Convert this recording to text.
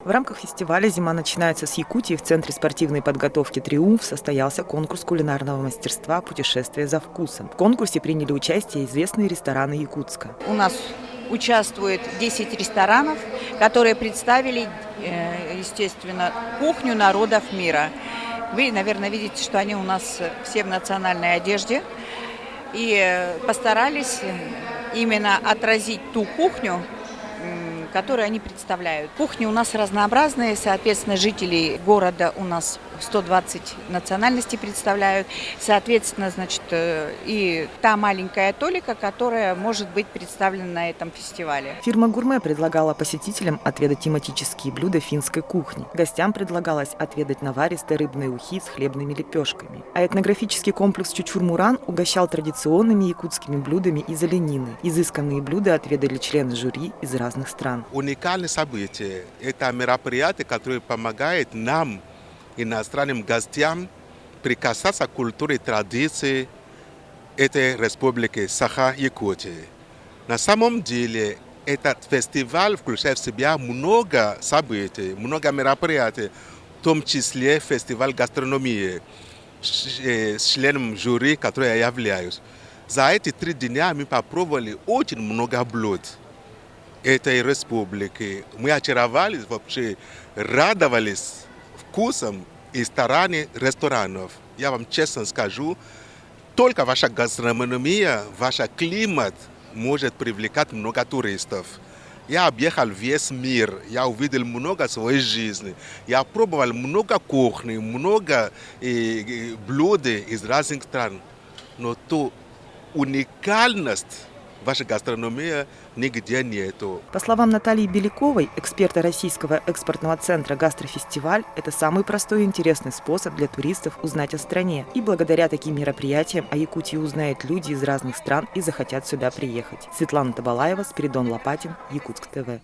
В рамках фестиваля «Зима начинается с Якутии» в Центре спортивной подготовки «Триумф» состоялся конкурс кулинарного мастерства «Путешествие за вкусом». В конкурсе приняли участие известные рестораны Якутска. У нас участвует 10 ресторанов, которые представили, естественно, кухню народов мира. Вы, наверное, видите, что они у нас все в национальной одежде. И постарались именно отразить ту кухню, которую они представляют. Кухни у нас разнообразные, соответственно, жителей города у нас 120 национальностей представляют. Соответственно, значит, и та маленькая толика, которая может быть представлена на этом фестивале. Фирма «Гурме» предлагала посетителям отведать тематические блюда финской кухни. Гостям предлагалось отведать наваристые рыбные ухи с хлебными лепешками. А этнографический комплекс «Чучур-Муран» угощал традиционными якутскими блюдами из оленины. Изысканные блюда отведали члены жюри из разных стран. Уникальное событие – это мероприятие, которое помогает нам, иностранным гостям, прикасаться к культуре и традиции этой республики Саха-Якутии. На самом деле этот фестиваль включает в себя много событий, много мероприятий, в том числе фестиваль гастрономии, с членом жюри, которым я являюсь. За эти 3 дня мы попробовали очень много блюд этой республики. Мы очаровались, вообще радовались вкусом и старанием ресторанов. Я вам честно скажу, только ваша гастрономия, ваш климат может привлекать много туристов. Я объехал весь мир, я увидел много своей жизни, я пробовал много кухни, много блюд из разных стран. Но ту уникальность вашей гастрономии нигде нету. По словам Натальи Беляковой, эксперта Российского экспортного центра «Гастрофестиваль», это самый простой и интересный способ для туристов узнать о стране. И благодаря таким мероприятиям о Якутии узнают люди из разных стран и захотят сюда приехать. Светлана Табалаева, Спиридон Лопатин, Якутск ТВ.